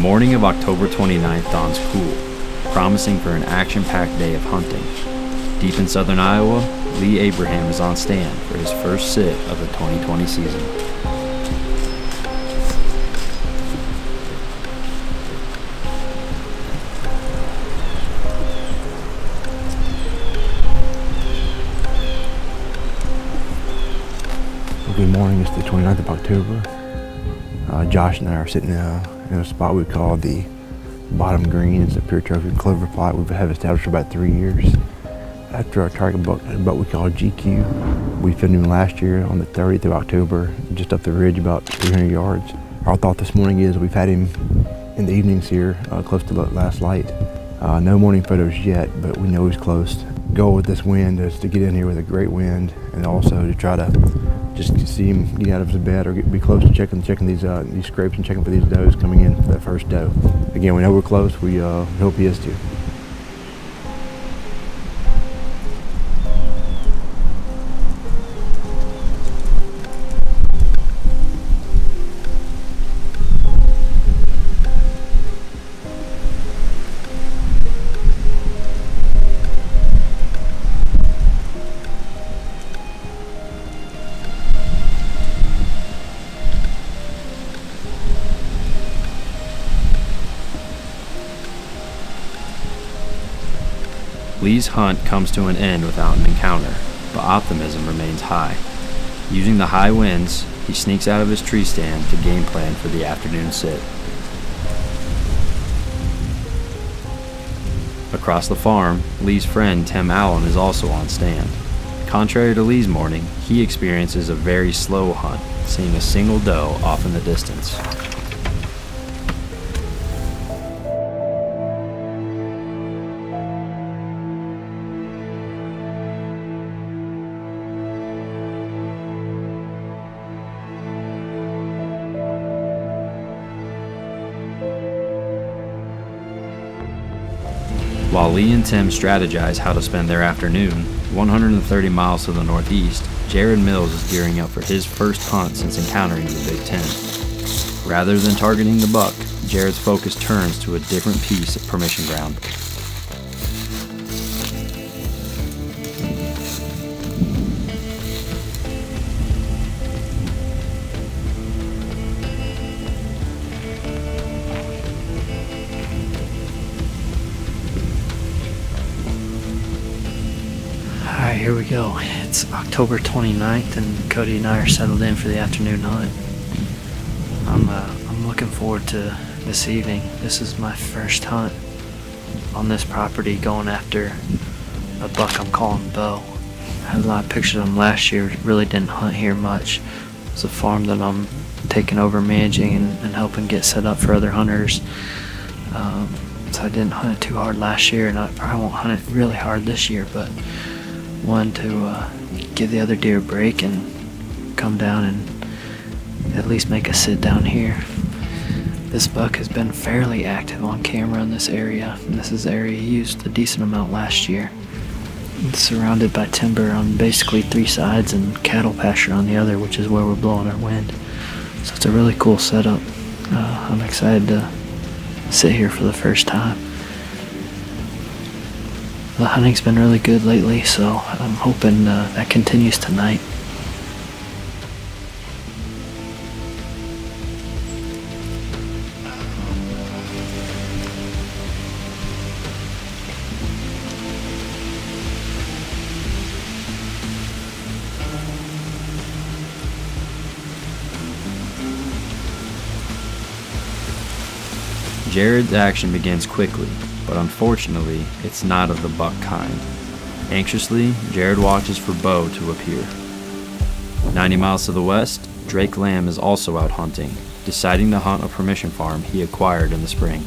morning of October 29th dawns cool, promising for an action-packed day of hunting. Deep in southern Iowa, Lee Abraham is on stand for his first sit of the 2020 season. Good morning, it's the 29th of October. Josh and I are sitting in a spot we call the Bottom Green. It's a pure trophy clover plot we've had established for about 3 years. After our target buck we call GQ, we filmed him last year on the 30th of October, just up the ridge about 300 yards. Our thought this morning is we've had him in the evenings here, close to last light. No morning photos yet, but we know he's close. Goal with this wind is to get in here with a great wind and also to try to just see him get out of his bed or be close to checking these scrapes and checking for these does coming in for that first doe. Again, we know we're close. We hope he is too. Lee's hunt comes to an end without an encounter, but optimism remains high. Using the high winds, he sneaks out of his tree stand to game plan for the afternoon sit. Across the farm, Lee's friend Tim Allen is also on stand. Contrary to Lee's morning, he experiences a very slow hunt, seeing a single doe off in the distance. While Lee and Tim strategize how to spend their afternoon, 130 miles to the northeast, Jared Mills is gearing up for his first hunt since encountering the Big Ten. Rather than targeting the buck, Jared's focus turns to a different piece of permission ground. Alright, here we go. It's October 29th and Cody and I are settled in for the afternoon hunt. I'm looking forward to this evening. This is my first hunt on this property going after a buck I'm calling Bo. I had a lot of pictures of him last year, really didn't hunt here much. It's a farm that I'm taking over managing and helping get set up for other hunters. So I didn't hunt it too hard last year and I probably won't hunt it really hard this year, but one to give the other deer a break and come down and at least make a sit down here. This buck has been fairly active on camera in this area. This is the area he used a decent amount last year. It's surrounded by timber on basically 3 sides and cattle pasture on the other, which is where we're blowing our wind. So it's a really cool setup. I'm excited to sit here for the first time. The hunting's been really good lately, so I'm hoping that continues tonight. Jared's action begins quickly, but unfortunately, it's not of the buck kind. Anxiously, Jared watches for Bo to appear. 90 miles to the west, Drake Lamb is also out hunting, deciding to hunt a permission farm he acquired in the spring.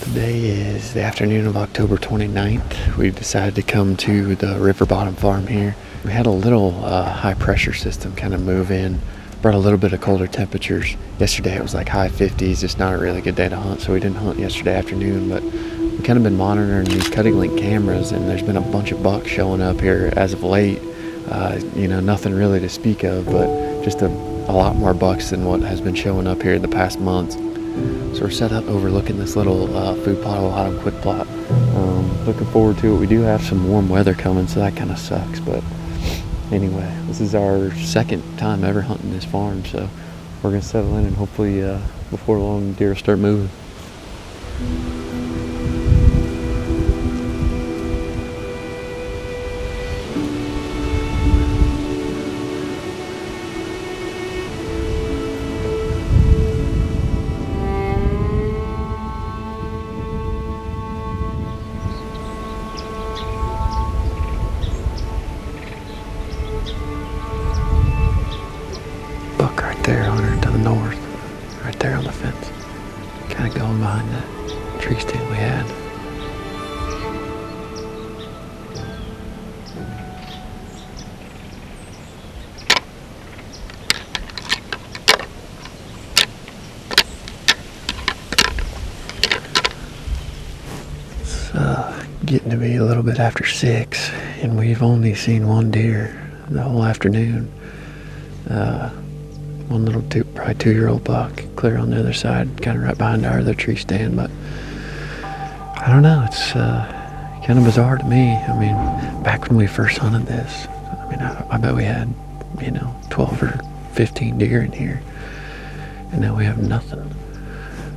Today is the afternoon of October 29th. We've decided to come to the river bottom farm here. We had a little high pressure system kind of move in, brought a little bit of colder temperatures. Yesterday it was like high 50s, just not a really good day to hunt, so we didn't hunt yesterday afternoon, but we've kind of been monitoring these cutting link cameras, and there's been a bunch of bucks showing up here as of late. You know, nothing really to speak of, but just a lot more bucks than what has been showing up here the past months. So we're set up overlooking this little food plot, a lot of quick plot. Looking forward to it. We do have some warm weather coming, so that kind of sucks, but anyway, this is our second time ever hunting this farm, so we're gonna settle in and hopefully before long deer will start moving. Buck right there, Hunter, to the north, right there on the fence, kind of going behind that tree stand we had. It's getting to be a little bit after 6, and we've only seen one deer the whole afternoon. One little probably 2-year-old buck, clear on the other side, kind of right behind our other tree stand, but I don't know, it's kind of bizarre to me. I mean, back when we first hunted this, I mean, I bet we had, 12 or 15 deer in here, and now we have nothing.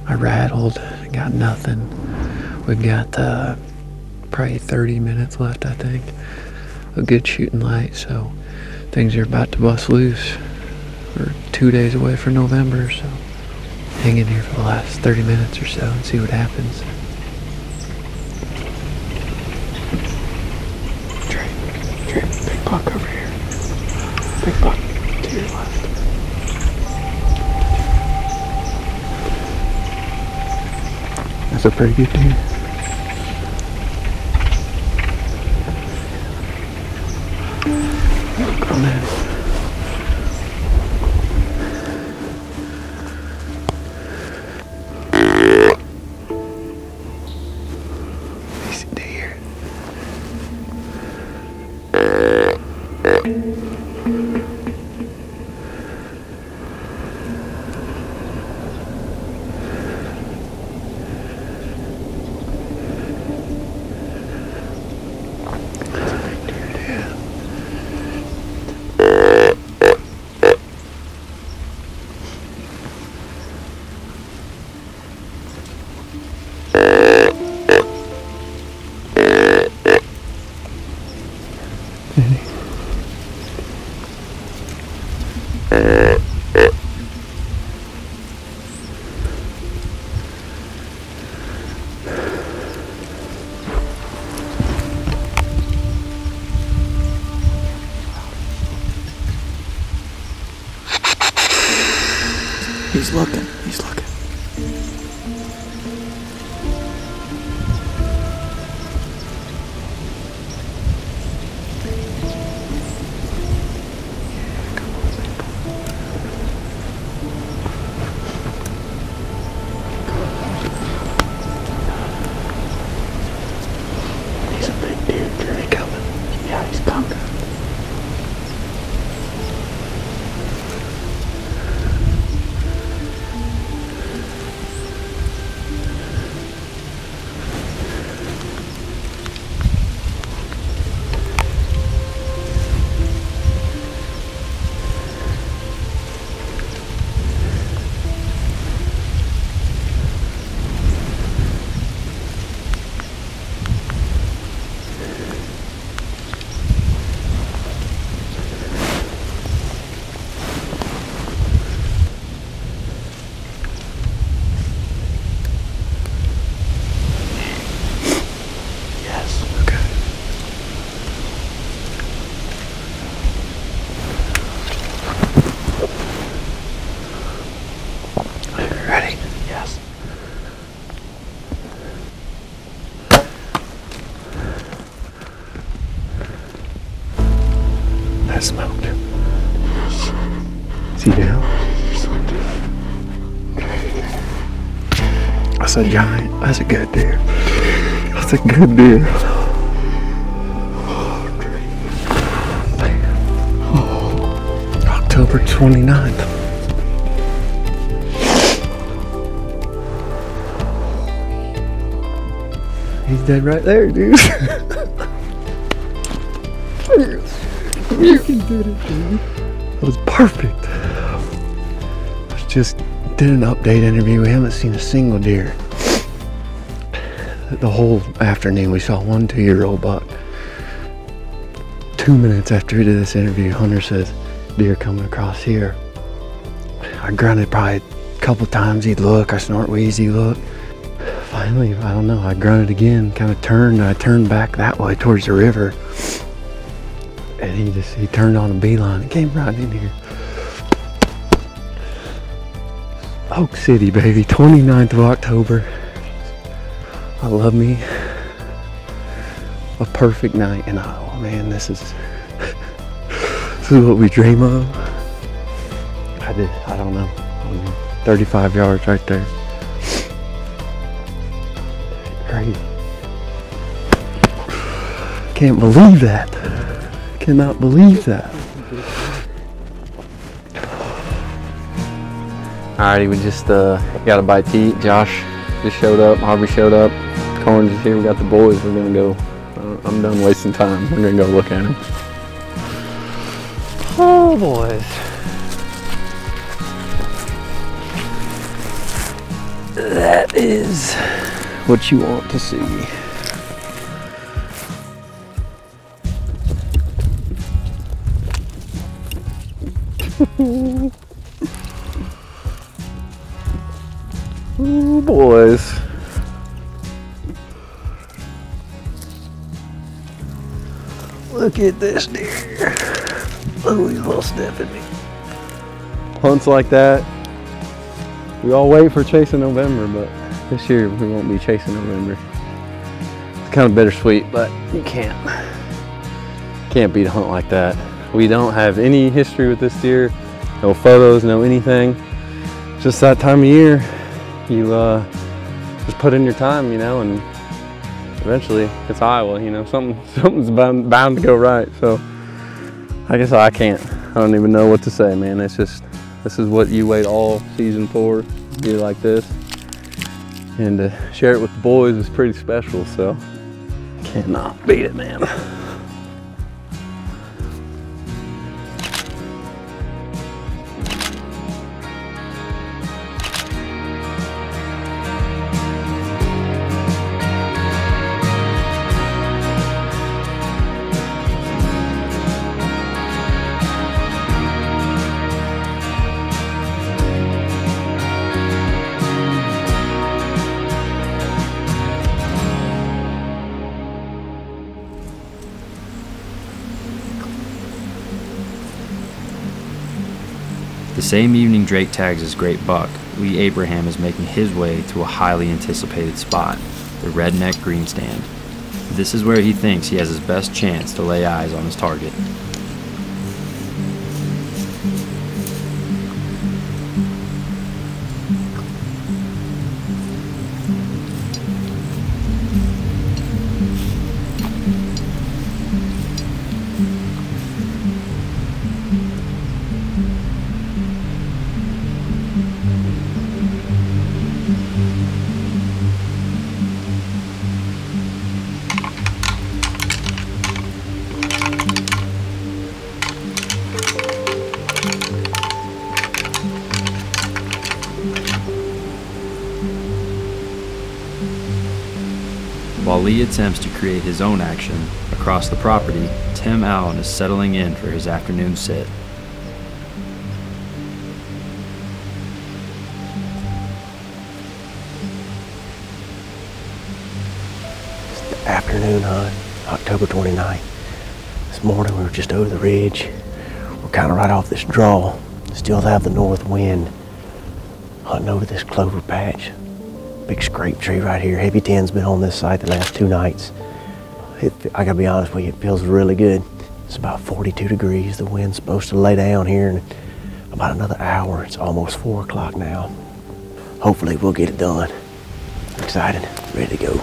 I rattled, got nothing. We've got probably 30 minutes left, I think. A good shooting light, so things are about to bust loose. We're 2 days away from November, so hang in here for the last 30 minutes or so and see what happens. Trey, big buck over here. Big buck to your left. That's a pretty good deer. Look on that. He's looking. He's a big deer, Jerry, coming. Yeah, he's coming. got smoked. Is he down? That's a giant. That's a good deer. That's a good deer. October 29th. He's dead right there, dude. You can do it, dude. That was perfect. Just did an update interview. We haven't seen a single deer. The whole afternoon we saw one 2-year-old buck. 2 minutes after we did this interview, Hunter says, deer coming across here. I grunted probably a couple times, he'd look, I snort wheezy, look. Finally, I don't know, I grunted again, kind of turned, and I turned back that way towards the river. And he turned on a beeline and came right in here. Oak City, baby, 29th of October. I love me a perfect night, and oh man, this is what we dream of. I don't know, 35 yards right there. Crazy. Can't believe that. Cannot believe that. Alrighty, we just got a bite to eat. Josh just showed up, Harvey showed up, Corns is here, we got the boys. We're gonna go, I'm done wasting time. We're gonna go look at him. Oh, boys. That is what you want to see. Ooh, boys. Look at this deer. Oh, he's a little stiff at me. Hunts like that, we all wait for chasing November, but this year we won't be chasing November. It's kind of bittersweet, but you can't beat a hunt like that. We don't have any history with this deer, no photos, no anything. Just that time of year, you just put in your time, you know, and eventually it's Iowa, you know, something's bound to go right. So I guess I don't even know what to say, man. It's just, this is what you wait all season for, deer like this. And to share it with the boys is pretty special, so cannot beat it, man. The same evening Drake tags his great buck, Lee Abraham is making his way to a highly anticipated spot, the Redneck Green Stand. This is where he thinks he has his best chance to lay eyes on his target. While Lee attempts to create his own action across the property, Tim Allen is settling in for his afternoon sit. It's the afternoon hunt, October 29th. This morning we were just over the ridge. We're kind of right off this draw. Still have the north wind. Hunting over this clover patch. Big scrape tree right here. Heavy 10's been on this site the last 2 nights. I gotta be honest with you, it feels really good. It's about 42 degrees. The wind's supposed to lay down here in about another hour. It's almost 4 o'clock now. Hopefully we'll get it done. I'm excited, ready to go.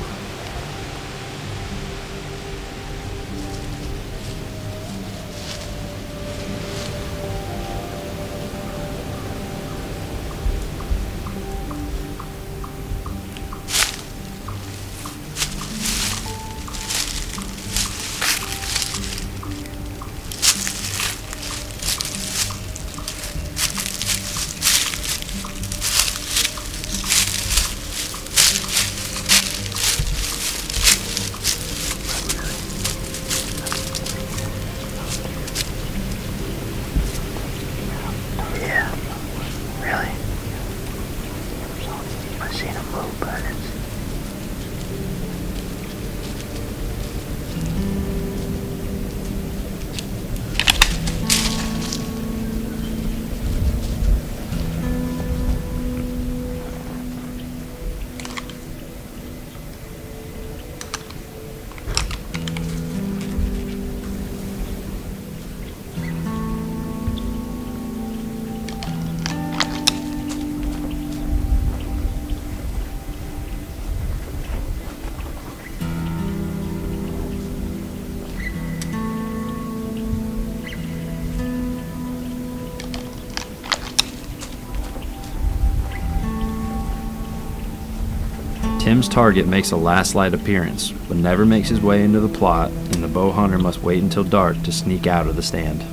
Tim's target makes a last light appearance, but never makes his way into the plot, and the bow hunter must wait until dark to sneak out of the stand.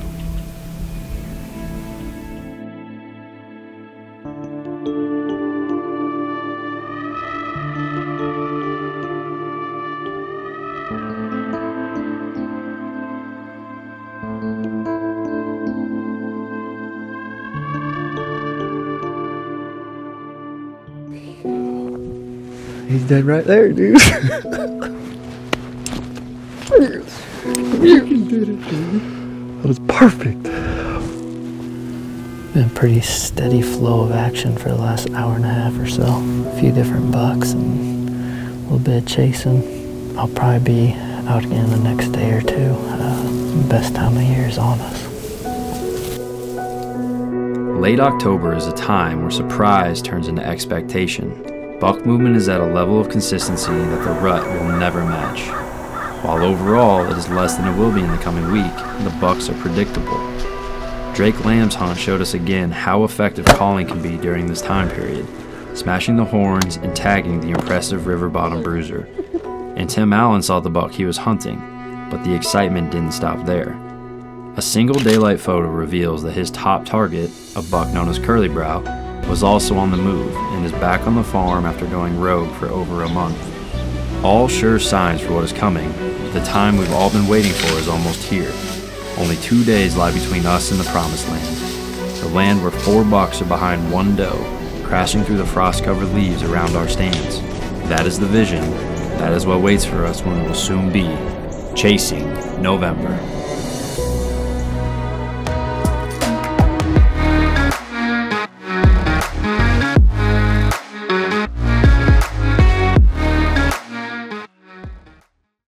He's dead right there, dude. You did it, dude. That was perfect. Been a pretty steady flow of action for the last hour and a half or so. A few different bucks and a little bit of chasing. I'll probably be out again the next day or two. Best time of year is on us. Late October is a time where surprise turns into expectation. Buck movement is at a level of consistency that the rut will never match. While overall it is less than it will be in the coming week, the bucks are predictable. Drake Lamb's hunt showed us again how effective calling can be during this time period, smashing the horns and tagging the impressive river bottom bruiser. And Tim Allen saw the buck he was hunting, but the excitement didn't stop there. A single daylight photo reveals that his top target, a buck known as Curly Brow, was also on the move and is back on the farm after going rogue for over a month. All sure signs for what is coming, but the time we've all been waiting for is almost here. Only 2 days lie between us and the promised land. The land where 4 bucks are behind 1 doe, crashing through the frost-covered leaves around our stands. That is the vision. That is what waits for us when we will soon be chasing November.